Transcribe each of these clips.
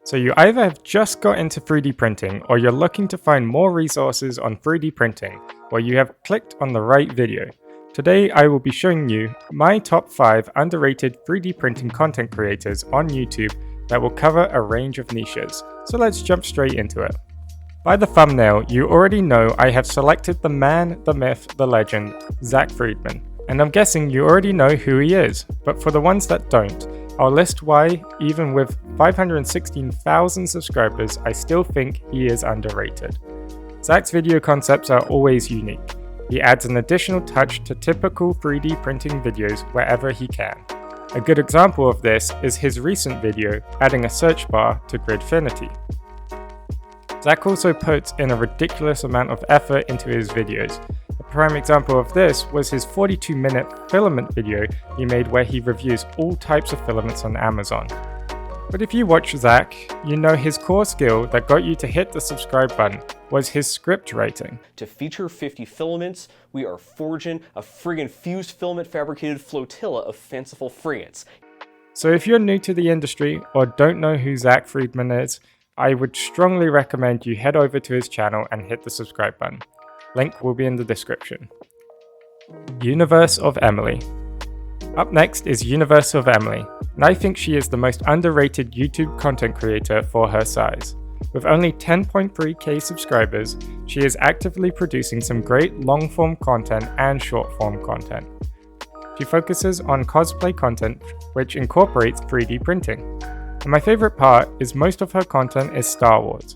So you either have just got into 3D printing or you're looking to find more resources on 3D printing, or you have clicked on the right video. Today I will be showing you my top 5 underrated 3D printing content creators on YouTube that will cover a range of niches. So let's jump straight into it. By the thumbnail, you already know I have selected the man, the myth, the legend, Zack Freedman. And I'm guessing you already know who he is, but for the ones that don't, I'll list why, even with 516,000 subscribers, I still think he is underrated. Zack's video concepts are always unique. He adds an additional touch to typical 3D printing videos wherever he can. A good example of this is his recent video adding a search bar to Gridfinity. Zack also puts in a ridiculous amount of effort into his videos. A prime example of this was his 42-minute filament video he made where he reviews all types of filaments on Amazon. But if you watch Zack, you know his core skill that got you to hit the subscribe button was his script writing. To feature 50 filaments, we are forging a friggin' fused filament fabricated flotilla of fanciful frigates. So if you're new to the industry or don't know who Zack Freedman is, I would strongly recommend you head over to his channel and hit the subscribe button. Link will be in the description. Universe of Emily. Up next is Universe of Emily, and I think she is the most underrated YouTube content creator for her size. With only 10.3k subscribers, she is actively producing some great long-form content and short-form content. She focuses on cosplay content, which incorporates 3D printing. And my favorite part is most of her content is Star Wars.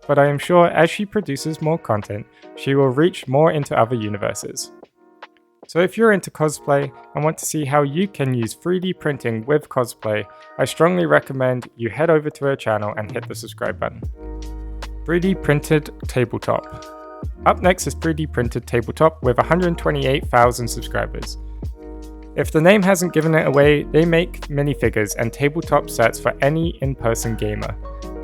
But I am sure as she produces more content, she will reach more into other universes. So if you're into cosplay and want to see how you can use 3D printing with cosplay, I strongly recommend you head over to her channel and hit the subscribe button. 3D Printed Tabletop. Up next is 3D Printed Tabletop with 128,000 subscribers. If the name hasn't given it away, they make minifigures and tabletop sets for any in-person gamer.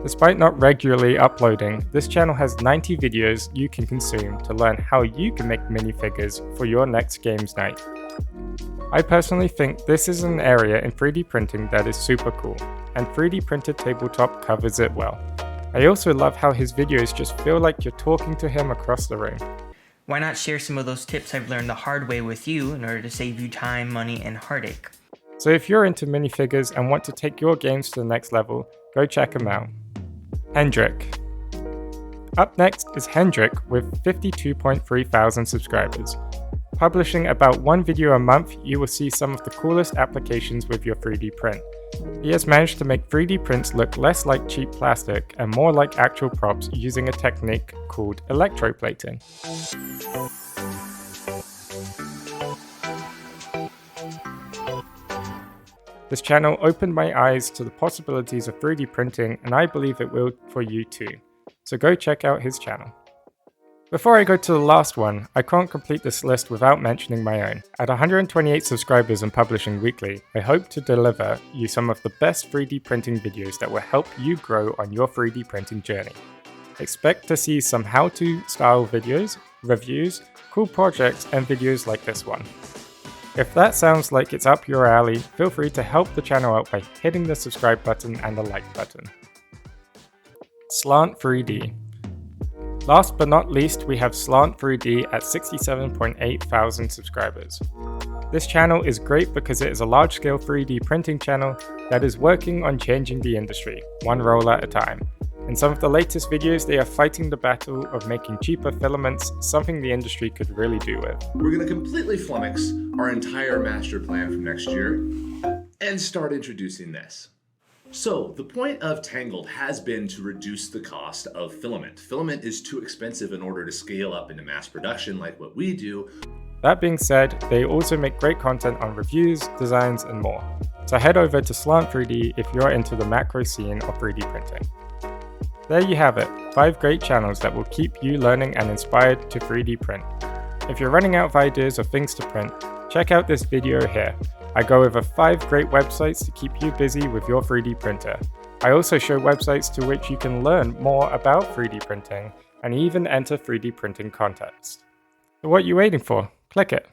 Despite not regularly uploading, this channel has 90 videos you can consume to learn how you can make minifigures for your next games night. I personally think this is an area in 3D printing that is super cool, and 3D Printed Tabletop covers it well. I also love how his videos just feel like you're talking to him across the room. Why not share some of those tips I've learned the hard way with you in order to save you time, money, and heartache? So if you're into minifigures and want to take your games to the next level, go check him out. Hendrik. Up next is Hendrik with 52.3 thousand subscribers. Publishing about one video a month, you will see some of the coolest applications with your 3D print. He has managed to make 3D prints look less like cheap plastic and more like actual props using a technique called electroplating. This channel opened my eyes to the possibilities of 3D printing, and I believe it will for you too. So go check out his channel. Before I go to the last one, I can't complete this list without mentioning my own. At 128 subscribers and publishing weekly, I hope to deliver you some of the best 3D printing videos that will help you grow on your 3D printing journey. Expect to see some how-to style videos, reviews, cool projects, and videos like this one. If that sounds like it's up your alley, feel free to help the channel out by hitting the subscribe button and the like button. Slant 3D. Last but not least, we have Slant 3D at 67.8 thousand subscribers. This channel is great because it is a large-scale 3D printing channel that is working on changing the industry, one roll at a time. In some of the latest videos, they are fighting the battle of making cheaper filaments, something the industry could really do with. We're going to completely flummox our entire master plan from next year and start introducing this. So the point of Tangled has been to reduce the cost of filament. Filament is too expensive in order to scale up into mass production like what we do. That being said, they also make great content on reviews, designs, and more. So head over to Slant 3D if you're into the macro scene of 3D printing. There you have it, 5 great channels that will keep you learning and inspired to 3D print. If you're running out of ideas or things to print, check out this video here. I go over 5 great websites to keep you busy with your 3D printer. I also show websites to which you can learn more about 3D printing and even enter 3D printing contests. So what are you waiting for? Click it.